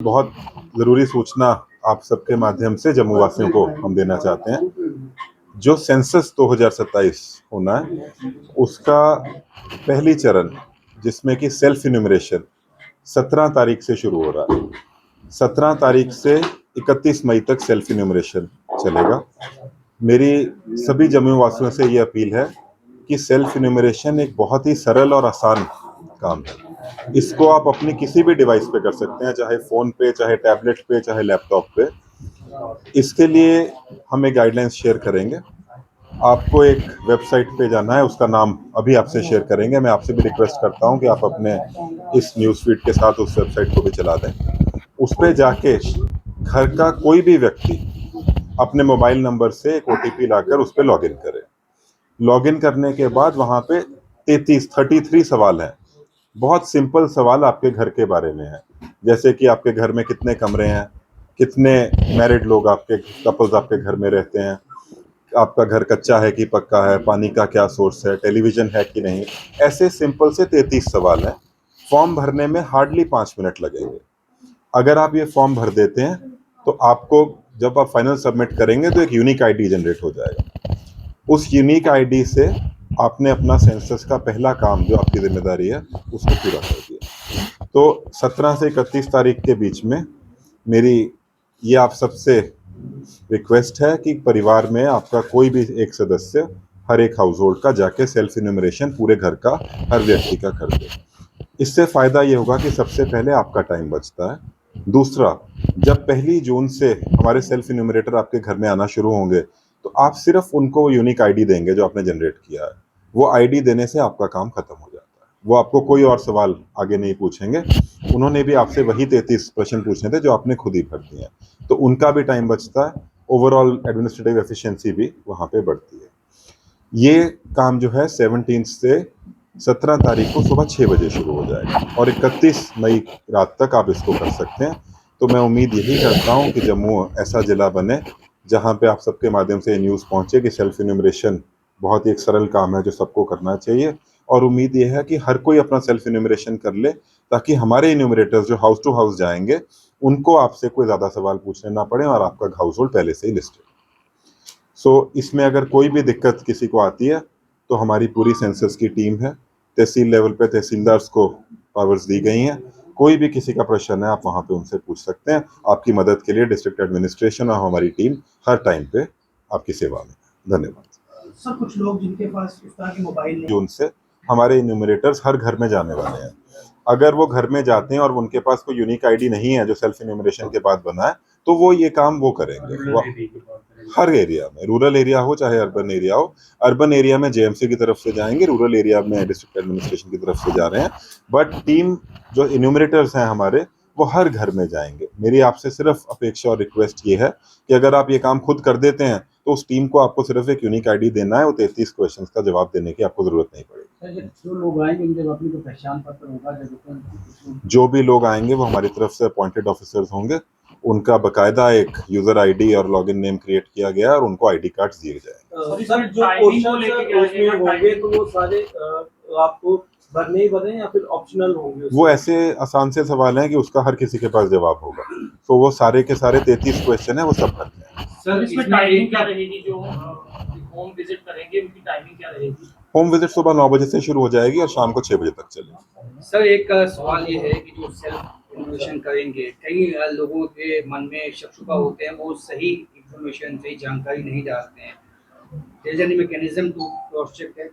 बहुत ज़रूरी सूचना आप सबके माध्यम से जम्मू वासियों को हम देना चाहते हैं। जो सेंसस 2027 होना है, उसका पहली चरण जिसमें कि सेल्फ इन्यूमरेशन 17 तारीख से शुरू हो रहा है। 17 तारीख से 31 मई तक सेल्फ इन्यूमरेशन चलेगा। मेरी सभी जम्मू वासियों से ये अपील है कि सेल्फ इन्यूमरेशन एक बहुत ही सरल और आसान काम है। इसको आप अपनी किसी भी डिवाइस पे कर सकते हैं, चाहे फ़ोन पे, चाहे टैबलेट पे, चाहे लैपटॉप पे। इसके लिए हम एक गाइडलाइंस शेयर करेंगे। आपको एक वेबसाइट पे जाना है, उसका नाम अभी आपसे शेयर करेंगे। मैं आपसे भी रिक्वेस्ट करता हूँ कि आप अपने इस न्यूज़ फीड के साथ उस वेबसाइट को भी चला दें। उस पे जाके घर का कोई भी व्यक्ति अपने मोबाइल नंबर से एक ओटीपी लाकर उस पे लॉगिन करे। लॉगिन करने के बाद वहाँ पे 33 सवाल हैं। बहुत सिंपल सवाल आपके घर के बारे में है, जैसे कि आपके घर में कितने कमरे हैं, कितने मैरिड लोग आपके कपल्स आपके घर में रहते हैं, आपका घर कच्चा है कि पक्का है, पानी का क्या सोर्स है, टेलीविजन है कि नहीं। ऐसे सिंपल से 33 सवाल हैं। फॉर्म भरने में हार्डली 5 मिनट लगेंगे। अगर आप ये फॉर्म भर देते हैं तो आपको जब आप फाइनल सबमिट करेंगे तो एक यूनिक आईडी जनरेट हो जाएगा। उस यूनिक आईडी से आपने अपना सेंसस का पहला काम जो आपकी जिम्मेदारी है उसको पूरा कर दिया। तो 17 से 31 तारीख के बीच में मेरी ये आप सबसे रिक्वेस्ट है कि परिवार में आपका कोई भी एक सदस्य हर एक हाउस होल्ड का जाके सेल्फ इन्यूमरेशन पूरे घर का हर व्यक्ति का कर दे। इससे फ़ायदा ये होगा कि सबसे पहले आपका टाइम बचता है। दूसरा, जब 1 जून से हमारे सेल्फ इन्यूमरेटर आपके घर में आना शुरू होंगे तो आप सिर्फ उनको यूनिक आईडी देंगे जो आपने जनरेट किया है। वो आईडी देने से आपका काम खत्म हो जाता है। वो आपको कोई और सवाल आगे नहीं पूछेंगे। उन्होंने भी आपसे वही 33 प्रश्न पूछने थे जो आपने खुद ही भर दिए हैं। तो उनका भी टाइम बचता है, ओवरऑल एडमिनिस्ट्रेटिव एफिशिएंसी भी वहाँ पे बढ़ती है। ये काम जो है 17 से 17 तारीख को सुबह 6 बजे शुरू हो जाएगा और 31 मई रात तक आप इसको कर सकते हैं। तो मैं उम्मीद यही करता हूँ कि जम्मू ऐसा ज़िला बने जहाँ पे आप सबके माध्यम से ये न्यूज़ पहुँचे कि सेल्फ इन्यूमरेशन बहुत ही एक सरल काम है जो सबको करना चाहिए। और उम्मीद ये है कि हर कोई अपना सेल्फ इन्यूमरेशन कर ले, ताकि हमारे इन्यूमरेटर्स जो हाउस टू हाउस जाएंगे उनको आपसे कोई ज़्यादा सवाल पूछने ना पड़े और आपका हाउस होल्ड पहले से ही लिस्टेड। इसमें अगर कोई भी दिक्कत किसी को आती है तो हमारी पूरी सेंसस की टीम है। तहसील लेवल पे तहसीलदार्स को पावर्स दी गई हैं। कोई भी किसी का प्रश्न है आप वहाँ पे उनसे पूछ सकते हैं। आपकी मदद के लिए डिस्ट्रिक्ट एडमिनिस्ट्रेशन और हमारी टीम हर टाइम पे आपकी सेवा में। धन्यवाद। सर, कुछ लोग जिनके पास इस तरह के मोबाइल नहीं, जून से हमारे इन्यूमरेटर्स हर घर में जाने वाले हैं। अगर वो घर में जाते हैं और उनके पास कोई यूनिक आईडी नहीं है जो सेल्फ इन्यूमरेशन के बाद बना है, तो वो ये काम वो करेंगे। वो हर एरिया में, रूरल एरिया हो चाहे अर्बन एरिया हो। अर्बन एरिया में जेएमसी की तरफ से जाएंगे, रूरल एरिया में डिस्ट्रिक्ट एडमिनिस्ट्रेशन की तरफ से जा रहे हैं। बट टीम जो इन्यूमरेटर्स हैं हमारे, वो हर घर में जाएंगे। मेरी आपसे सिर्फ अपेक्षा और रिक्वेस्ट ये है कि अगर आप ये काम खुद कर देते हैं तो उस टीम को आपको सिर्फ एक यूनिक आईडी देना है। वो 33 क्वेश्चंस का जवाब देने की आपको जरूरत नहीं पड़ेगी। जो लोग आएंगे उनके अपनी कोई पहचान पत्र होगा, जो भी लोग आएंगे वो हमारी तरफ से अपॉइंटेड ऑफिसर्स होंगे। उनका बकायदा एक यूजर आईडी और लॉगिन नेम क्रिएट किया गया है और उनको आईडी कार्ड्स दिए जाएंगे। सर जो क्वेश्चन होंगे तो वो सारे आपको भरने ही भरने या फिर ऑप्शनल होंगे? वो ऐसे आसान से सवाल हैं कि उसका हर किसी के पास जवाब होगा। तो वो सारे के सारे 33 क्वेश्चन है, वो सब भरने हैं। सर इसमें टाइमिंग क्या रहेगी? जो होम विजिट करेंगे उनकी टाइमिंग क्या रहेगी? होम विजिट सुबह 9 बजे से शुरू हो जाएगी और शाम को 6 बजे तक चलेगी। सर एक सवाल ये है कि जो सेल्फ इन्फॉर्मेशन करेंगे, कई लोगों के मन में शक शुबा होते हैं, वो सही इन्फॉर्मेशन, सही जानकारी नहीं जानते हैं। There is any mechanism to cross check that?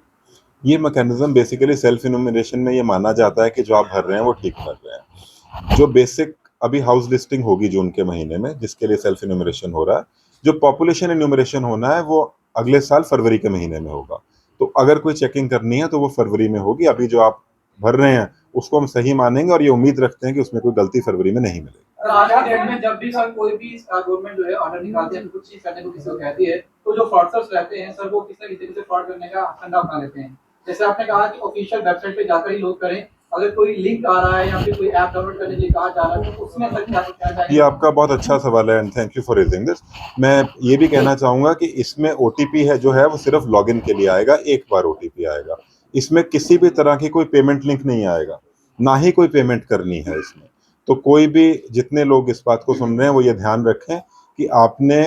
ये मैकेनिज्म बेसिकली सेल्फ इन्यूमरेशन में ये माना जाता है कि जो आप भर रहे हैं वो ठीक भर रहे हैं। जो बेसिक अभी हाउस लिस्टिंग होगी जून के महीने में, जिसके लिए सेल्फ इन्यूमरेशन हो रहा है। जो पॉपुलेशन इन्यूमरेशन होना है वो अगले साल फरवरी के महीने में होगा। तो अगर कोई चेकिंग करनी है तो वो फरवरी में होगी। अभी जो आप भर रहे हैं उसको हम सही मानेंगे और ये उम्मीद रखते हैं कि उसमें कोई गलती फरवरी में नहीं मिलेगी। आज की डेट में जब भी सर कोई भी गवर्नमेंट जो है ऑर्डर निकालती है, कुछ चीज करने को किसी को कहती है, तो जो फ्रॉडस्टर्स रहते हैं सर, वो किसी न किसी तरीके से फ्रॉड करने का फंडा अपना लेते हैं। जैसे आपने कहा कि ऑफिशियल वेबसाइट पे जाकर ही लोग करें। अगर कोई लिंक आ रहा है या फिर कोई ऐप डाउनलोड करने के लिए कहा जा रहा है तो उसमें सर क्या जाएगा? ये आपका बहुत अच्छा सवाल है and thank you for raising this. मैं ये भी कहना चाहूँगा कि इसमें ओटीपी है जो है वो सिर्फ लॉगिन के लिए आएगा, एक बार ओटीपी आएगा। इसमें किसी भी तरह की कोई पेमेंट लिंक नहीं आएगा, ना ही कोई पेमेंट करनी है इसमें। तो कोई भी जितने लोग इस बात को सुन रहे हैं वो ये ध्यान रखें कि आपने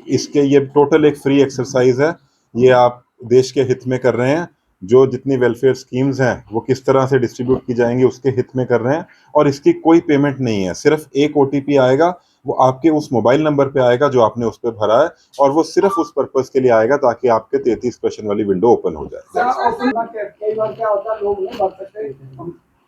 इसके ये टोटल एक फ्री एक्सरसाइज है, ये आप देश के हित में कर रहे हैं। जो जितनी वेलफेयर स्कीम्स हैं वो किस तरह से डिस्ट्रीब्यूट की जाएंगी उसके हित में कर रहे हैं, और इसकी कोई पेमेंट नहीं है। सिर्फ एक ओटीपी आएगा, वो आपके उस मोबाइल नंबर पे आएगा जो आपने उस पर भरा है, और वो सिर्फ उस पर्पस के लिए आएगा ताकि आपके 33 क्वेश्चन वाली विंडो ओपन हो जाए। कई बार क्या होता है, लोग नहीं भर सकते।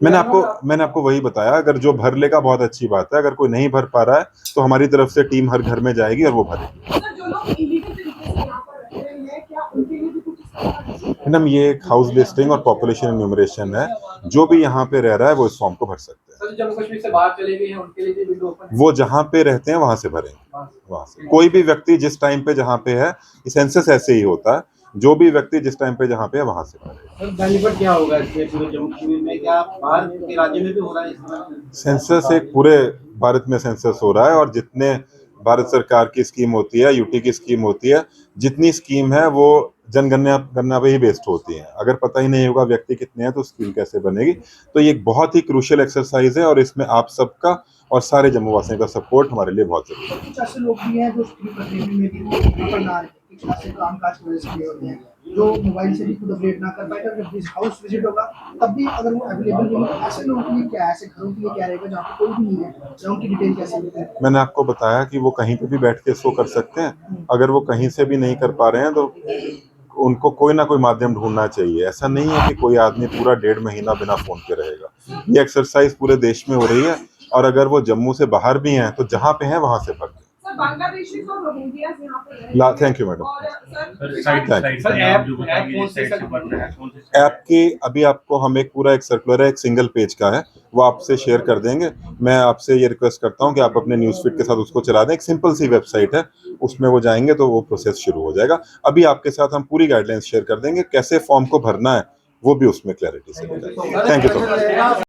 मैंने आपको वही बताया, अगर जो भर लेगा बहुत अच्छी बात है, अगर कोई नहीं भर पा रहा है तो हमारी तरफ से टीम हर घर में जाएगी और वो भरेगी। सर, जो लोग इलीगल तरीके से यहाँ पर रह रहे हैं, क्या उनके लिए भी कुछ इस तरह का? मैडम, ये एक हाउस लिस्टिंग और पॉपुलेशन एन्यूमरेशन है, जो भी यहाँ पे रह रहा है वो इस फॉर्म को भर सकते हैं। सर, जम्मू कश्मीर से बाहर चले गए हैं उनके लिए भी विंडो ओपन है? वो जहाँ पे रहते हैं वहां से भरेंगे, वहां से। कोई भी व्यक्ति जिस टाइम पे जहाँ पे है, सेंसस ऐसे ही होता है, जो भी व्यक्ति जिस टाइम पे जहाँ पे है वहां से भरेगा। सर, बेनिफिट क्या होगा इससे पूरे जम्मू कश्मीर में? क्या बाहर के राज्य में भी हो रहा है इस तरह? सेंसस एक पूरे भारत में सेंसस हो रहा है, और जितने भारत सरकार की स्कीम होती है, यूटी की स्कीम होती है, जितनी स्कीम है वो जनगणना गणना पे ही बेस्ड होती है। अगर पता ही नहीं होगा व्यक्ति कितने हैं तो स्कीम कैसे बनेगी। तो ये एक बहुत ही क्रूशियल एक्सरसाइज है, और इसमें आप सबका और सारे जम्मू वासियों का सपोर्ट हमारे लिए बहुत जरूरी है। कुछ ऐसे लोग भी हैं जो स्क्रीन पर देखने में भी पेपर ना कुछ ऐसे काम काज की वजह से भी होते हैं, जो मोबाइल से भी खुद अपडेट ना कर पाए। जब इस हाउस विजिट होगा तब भी अगर वो अवेलेबल नहीं है, ऐसे लोगों के लिए क्या है, ऐसे घरों के लिए क्या रहेगा जहाँ पे कोई भी नहीं है, या उनकी डिटेल कैसे मिलती है? मैंने आपको बताया कि वो कहीं पे भी बैठ के इसको कर सकते हैं। अगर वो कहीं से भी नहीं कर पा रहे हैं तो उनको कोई ना कोई माध्यम ढूंढना चाहिए। ऐसा नहीं है कि कोई आदमी पूरा 1.5 महीना बिना फोन के रहेगा। ये एक्सरसाइज पूरे देश में हो रही है, और अगर वो जम्मू से बाहर भी हैं तो जहाँ पे हैं वहां से भर दें। सर, बांग्लादेशीज और रोहिंग्यास यहाँ पर रह रहे हैं। Thank you madam. और सर, सर, ऐप की अभी आपको हम एक पूरा एक सर्कुलर है, एक सिंगल पेज का है, वो आपसे शेयर कर देंगे। मैं आपसे ये रिक्वेस्ट करता हूँ कि आप अपने न्यूज़ फीड के साथ उसको चला दें। एक सिंपल सी वेबसाइट है, उसमें वो जाएंगे तो वो प्रोसेस शुरू हो जाएगा। अभी आपके साथ हम पूरी गाइडलाइंस शेयर कर देंगे, कैसे फॉर्म को भरना है वो भी उसमें क्लैरिटी से हो जाएगा। Thank you so much.